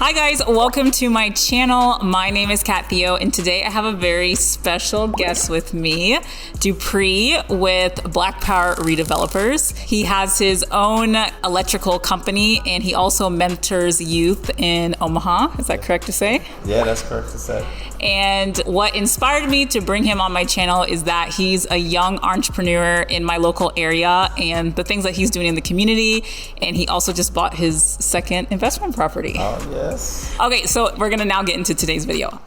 Hi guys, welcome to my channel. My name is Theo, and today I have a very special guest with me, Dupree with Black Power Redevelopers. He has his own electrical company and he also mentors youth in Omaha. Is that correct to say? Yeah, that's correct to say. And what inspired me to bring him on my channel is that he's a young entrepreneur in my local area and the things that he's doing in the community. And he also just bought his second investment property. Oh, yes. Okay, so we're gonna now get into today's video.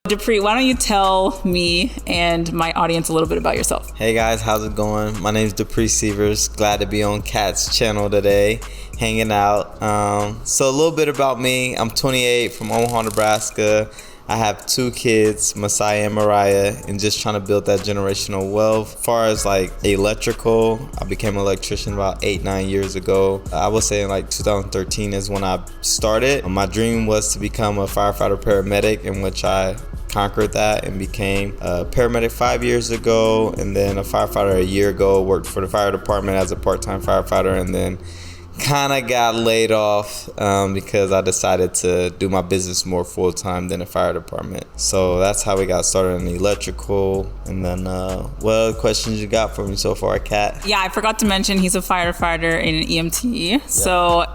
Dupree, why don't you tell me and my audience a little bit about yourself? Hey guys, how's it going? My name is Dupree Sievers. Glad to be on Kat's channel today, hanging out. So a little bit about me. I'm 28 from Omaha, Nebraska. I have two kids, Messiah and Mariah, and just trying to build that generational wealth. As far as like electrical, I became an electrician about 8-9 years ago. I would say in like 2013 is when I started. My dream was to become a firefighter paramedic, in which I conquered that and became a paramedic 5 years ago, and then a firefighter a year ago. Worked for the fire department as a part-time firefighter, and then kind of got laid off because I decided to do my business more full-time than the fire department. So that's how we got started in electrical. And then what other questions you got for me so far, Kat? Yeah, I forgot to mention he's a firefighter and an EMT. Yeah. So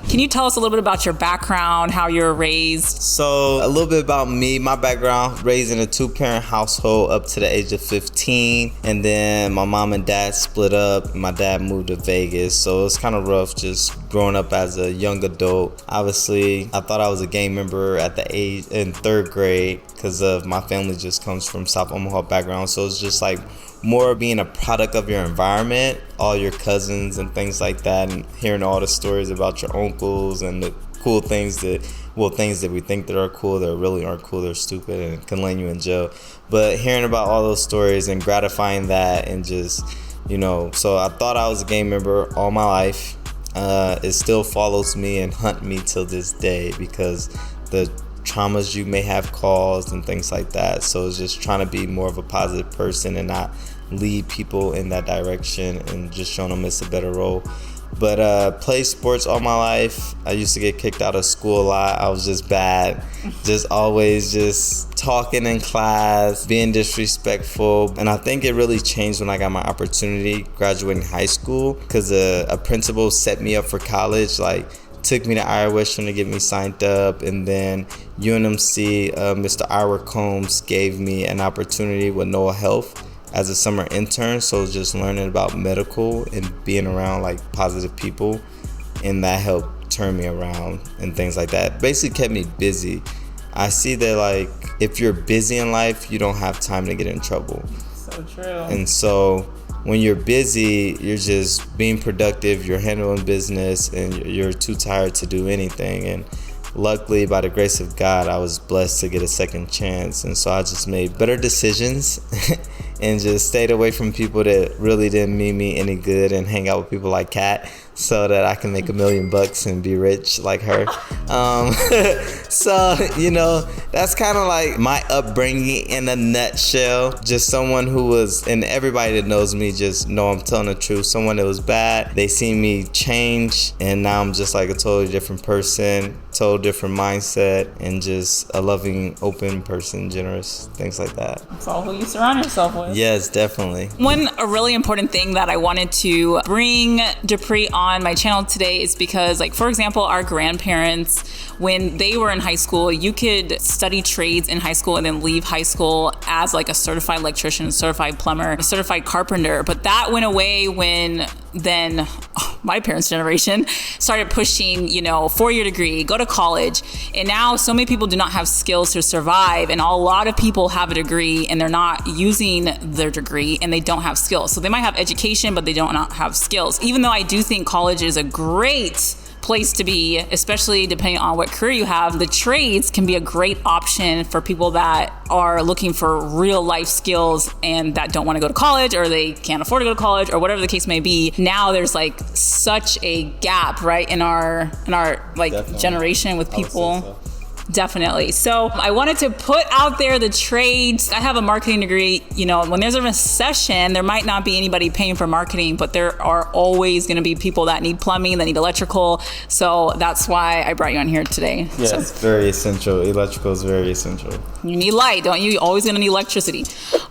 can you tell us a little bit about your background, how you were raised? So a little bit about me, my background, raised in a two-parent household up to the age of 15. And then my mom and dad split up. My dad moved to Vegas. So it was kind of rough just growing up as a young adult. Obviously, I thought I was a gang member at the age in third grade because of my family just comes from South Omaha background. So it's just like more being a product of your environment, all your cousins and things like that, and hearing all the stories about your uncles and the cool things things that we think that are cool that really aren't cool, they're stupid and can land you in jail. But hearing about all those stories and gratifying that, and just, so I thought I was a gang member all my life. It still follows me and hunt me till this day because the traumas you may have caused and things like that. So it's just trying to be more of a positive person and not lead people in that direction and just showing them it's a better role. But play sports all my life. I used to get kicked out of school a lot. I was just bad. Just always just talking in class, being disrespectful. And I think it really changed when I got my opportunity graduating high school, because a principal set me up for college, took me to Ira Western to get me signed up, and then UNMC, Mr. Ira Combs gave me an opportunity with Noah Health as a summer intern. So just learning about medical and being around positive people, and that helped turn me around and things like that. Basically kept me busy. I see that if you're busy in life, you don't have time to get in trouble. So true. And so when you're busy, you're just being productive, you're handling business, and you're too tired to do anything. And luckily, by the grace of God, I was blessed to get a second chance. And so I just made better decisions and just stayed away from people that really didn't mean me any good, and hang out with people like Kat so that I can make $1 million and be rich like her. So, that's kind of my upbringing in a nutshell. Just someone who was, and everybody that knows me just know I'm telling the truth. Someone that was bad, they seen me change, and now I'm just a totally different person, total different mindset, and just a loving, open person, generous, things like that. That's all who you surround yourself with. Yes, definitely. A really important thing that I wanted to bring Dupree on my channel today is because, for example, our grandparents, when they were in high school, you could study trades in high school and then leave high school as a certified electrician, a certified plumber, a certified carpenter. But that went away when my parents' generation started pushing, 4-year degree, go to college. And now so many people do not have skills to survive. And a lot of people have a degree and they're not using their degree, and they don't have skills. So they might have education, but they don't not have skills. Even though I do think college is a great place to be, especially depending on what career you have, the trades can be a great option for people that are looking for real life skills and that don't want to go to college, or they can't afford to go to college, or whatever the case may be. Now there's such a gap, right, in our Definitely. generation with people. Definitely. So I wanted to put out there the trades. I have a marketing degree. You know, when there's a recession, there might not be anybody paying for marketing, but there are always going to be people that need plumbing, that need electrical. So that's why I brought you on here today. Yeah, so, it's very essential. Electrical is very essential. You need light, don't you? You're always going to need electricity.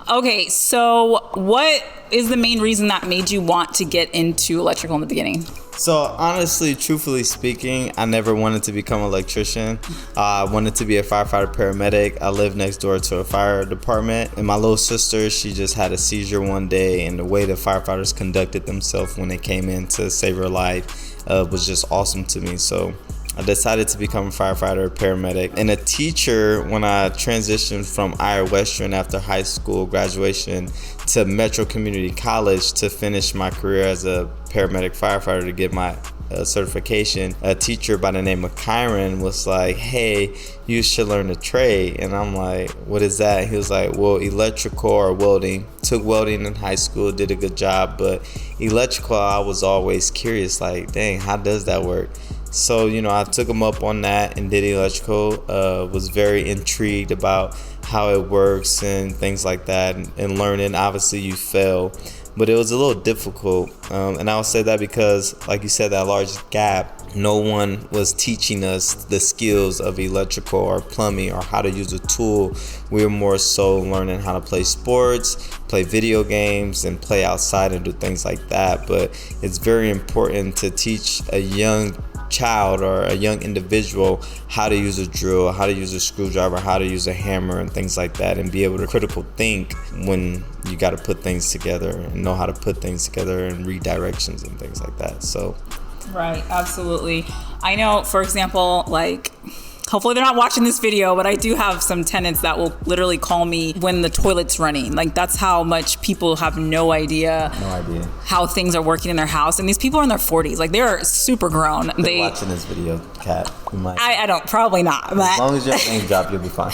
Okay, so what is the main reason that made you want to get into electrical in the beginning? So honestly, truthfully speaking, I never wanted to become an electrician. I wanted to be a firefighter paramedic. I lived next door to a fire department, and my little sister, she just had a seizure one day, and the way the firefighters conducted themselves when they came in to save her life was just awesome to me. So I decided to become a firefighter, paramedic, and a teacher when I transitioned from Iowa Western after high school graduation to Metro Community College to finish my career as a paramedic firefighter to get my certification. A teacher by the name of Kyron was like, hey, you should learn a trade. And I'm like, what is that? He was like, well, electrical or welding. Took welding in high school, did a good job, but electrical, I was always curious, like, dang, how does that work? So, you know, I took him up on that and did electrical, was very intrigued about how it works and things like that, and learning. Obviously, you fail, but it was a little difficult. And I'll say that because, like you said, that large gap, no one was teaching us the skills of electrical or plumbing or how to use a tool. We were more so learning how to play sports, play video games, and play outside and do things like that. But it's very important to teach a young child or a young individual how to use a drill, how to use a screwdriver, how to use a hammer and things like that, and be able to critical think when you got to put things together and know how to put things together and redirections and things like that. So right, absolutely. I know, for example, like, hopefully they're not watching this video, but I do have some tenants that will literally call me when the toilet's running. Like, that's how much people have no idea how things are working in their house. And these people are in their 40s. Like, they're super grown. They're watching this video, Kat. I don't, probably not. But as long as your name drop, you'll be fine.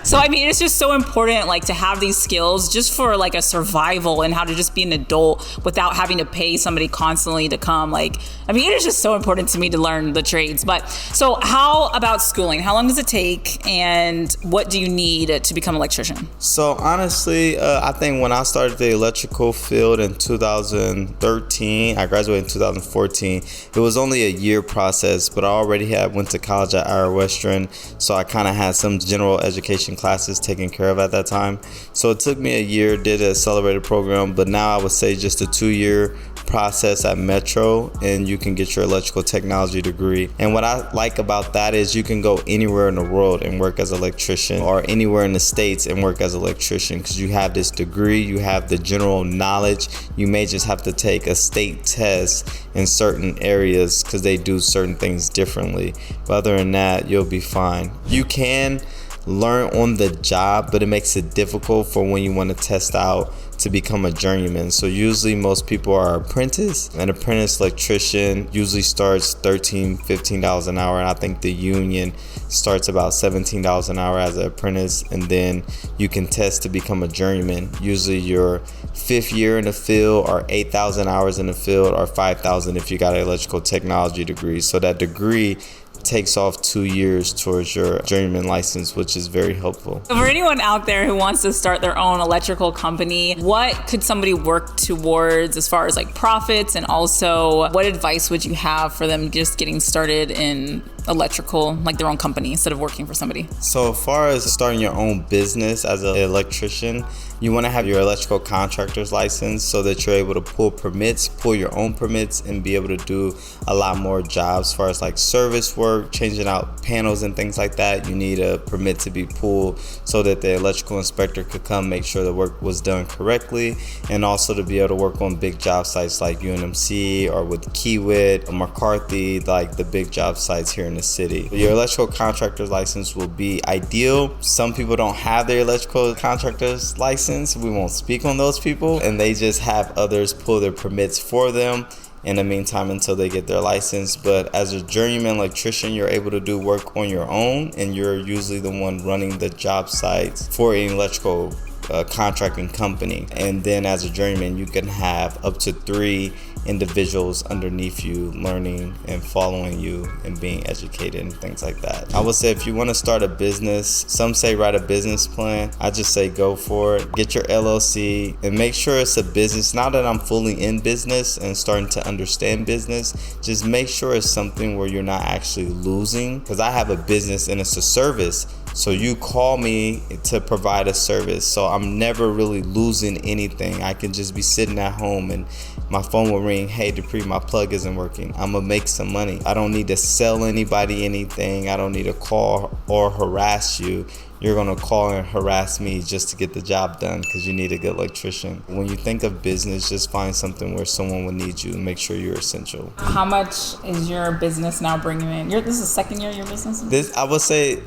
So, I mean, it's just so important, like, to have these skills just for, like, a survival and how to just be an adult without having to pay somebody constantly to come. Like, I mean, it is just so important to me to learn the trades. But so how about schooling? How long does it take, and what do you need to become an electrician? So honestly, I think when I started the electrical field in 2013, I graduated in 2014. It was only a year process, but I already went to college at Iowa Western, so I kind of had some general education classes taken care of at that time. So it took me a year, did an accelerated program, but now I would say just a 2-year process at Metro, and you can get your electrical technology degree. And what I like about that is you can go anywhere in the world and work as an electrician, or anywhere in the States and work as an electrician, because you have this degree, you have the general knowledge. You may just have to take a state test in certain areas because they do certain things differently, but other than that, you'll be fine. You can learn on the job, but it makes it difficult for when you want to test out to become a journeyman. So usually most people are apprentice. An apprentice electrician usually starts $13-15 an hour, and I think the union starts about $17 an hour as an apprentice, and then you can test to become a journeyman. Usually your 5th year in the field, or 8,000 hours in the field, or 5,000 if you got an electrical technology degree. So that degree takes off 2 years towards your journeyman license, which is very helpful. For anyone out there who wants to start their own electrical company, what could somebody work towards as far as like profits, and also what advice would you have for them just getting started in electrical, like their own company instead of working for somebody? So as far as starting your own business as an electrician, you want to have your electrical contractor's license so that you're able to pull your own permits, and be able to do a lot more jobs as far as like service work, changing out panels and things like that. You need a permit to be pulled so that the electrical inspector could come make sure the work was done correctly, and also to be able to work on big job sites like UNMC or with Kiewit, McCarthy, like the big job sites here in the city. Your electrical contractor's license will be ideal. Some people don't have their electrical contractor's license. We won't speak on those people, and they just have others pull their permits for them in the meantime until they get their license. But as a journeyman electrician, you're able to do work on your own, and you're usually the one running the job sites for an electrical a contracting company. And then as a journeyman, you can have up to 3 individuals underneath you learning and following you and being educated and things like that. I would say if you want to start a business, some say write a business plan. I just say go for it. Get your LLC and make sure it's a business. Now that I'm fully in business and starting to understand business, just make sure it's something where you're not actually losing, because I have a business and it's a service. So you call me to provide a service. So I'm never really losing anything. I can just be sitting at home and my phone will ring. Hey, Dupree, my plug isn't working. I'm gonna make some money. I don't need to sell anybody anything. I don't need to call or harass you. You're gonna call and harass me just to get the job done because you need a good electrician. When you think of business, just find something where someone will need you and make sure you're essential. How much is your business now bringing in? This is the second year of your business? I would say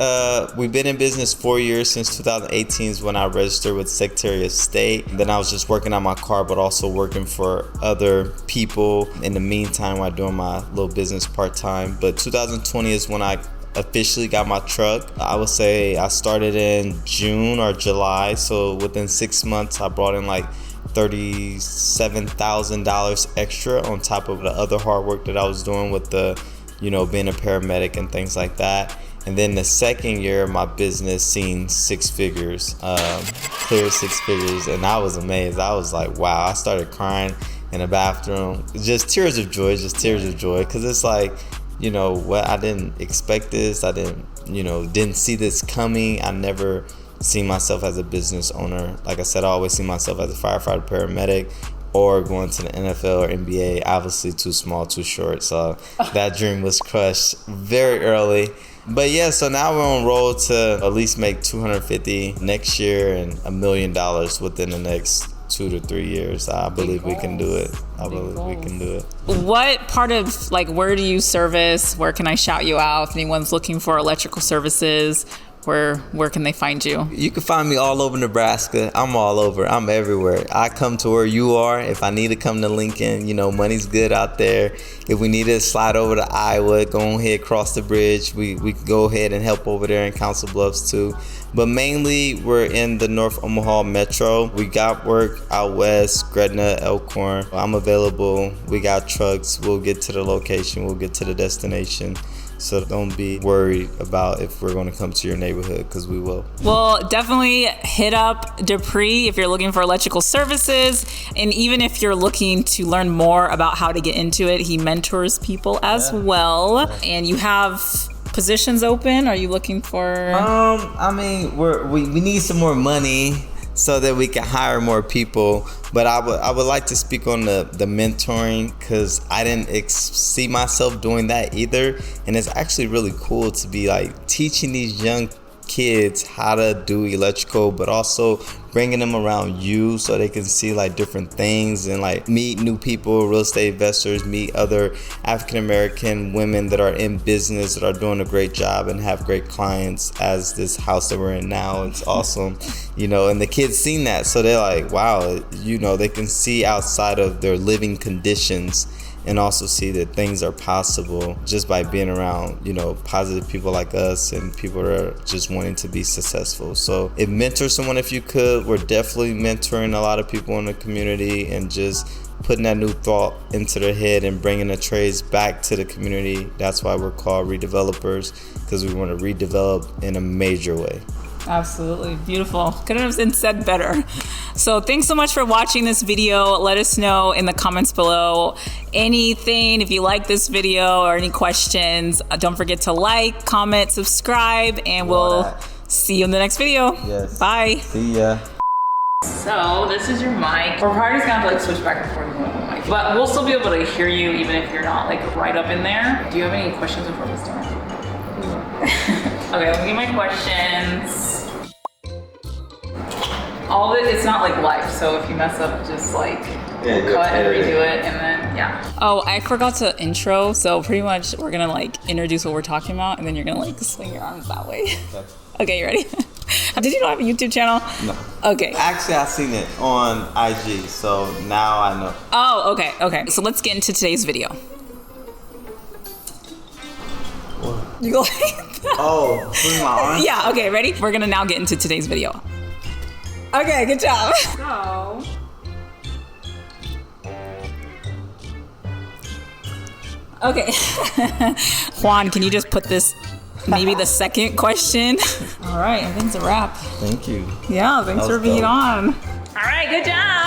we've been in business 4 years. Since 2018 is when I registered with Secretary of State. And then I was just working on my car, but also working for other people in the meantime while doing my little business part-time. But 2020 is when I officially got my truck. I would say I started in June or July, so within 6 months I brought in like $37,000 extra on top of the other hard work that I was doing with the, being a paramedic and things like that. And then the second year my business seen 6 figures, clear 6 figures, and I was amazed. I was like, wow. I started crying in the bathroom, just tears of joy, because it's like, what, I didn't expect this. I didn't see this coming. I never seen myself as a business owner. Like I said, I always see myself as a firefighter, paramedic, or going to the NFL or NBA. Obviously too small, too short. So that dream was crushed very early. But yeah, so now we're on roll to at least make $250 next year and $1 million within the next 2 to 3 years. I believe we can do it. What part of, where do you service? Where can I shout you out? If anyone's looking for electrical services, where can they find you? You can find me all over Nebraska. I'm all over. I'm everywhere. I come to where you are. If I need to come to Lincoln, money's good out there. If we need to slide over to Iowa, go ahead, cross the bridge. We can go ahead and help over there in Council Bluffs too. But mainly we're in the North Omaha Metro. We got work out west, Gretna, Elkhorn. I'm available. We got trucks. We'll get to the location. We'll get to the destination. So don't be worried about if we're going to come to your neighborhood, because we will. Well, definitely hit up Dupree if you're looking for electrical services. And even if you're looking to learn more about how to get into it, he mentors people as well. And you have positions open. Are you looking for? We need some more money so that we can hire more people. But I would like to speak on the mentoring, because I didn't see myself doing that either. And it's actually really cool to be teaching these young kids how to do electrical, but also bringing them around you so they can see different things and meet new people, real estate investors, meet other African American women that are in business that are doing a great job and have great clients, as this house that we're in now. It's awesome, and the kids seen that, so they're like, wow, they can see outside of their living conditions and also see that things are possible just by being around, positive people like us and people that are just wanting to be successful. So mentor someone if you could. We're definitely mentoring a lot of people in the community and just putting that new thought into their head and bringing the trades back to the community. That's why we're called redevelopers, because we want to redevelop in a major way. Absolutely. Beautiful. Couldn't have been said better. So thanks so much for watching this video. Let us know in the comments below anything, if you like this video or any questions. Don't forget to like, comment, subscribe, and we'll see you in the next video. Yes. Bye. See ya. So this is your mic. We're probably just gonna have to switch back and forth with the mic, but we'll still be able to hear you even if you're not right up in there. Do you have any questions before we start? Okay, let me get my questions. All of it, it's not live, so if you mess up, just we'll cut and redo it, and then, yeah. Oh, I forgot to intro, so pretty much we're gonna introduce what we're talking about, and then you're gonna swing your arms that way. Okay, you ready? Did you not have a YouTube channel? No. Okay. Actually, I've seen it on IG, so now I know. Oh, okay. So let's get into today's video. What? You go like that? Oh, swing my arms? Yeah, okay, ready? We're gonna now get into today's video. Okay, good job. So, Okay. Juan, can you just put this, maybe the second question? All right, I think it's a wrap. Thank you. Yeah, thanks That for was being dope. on. All right, good job.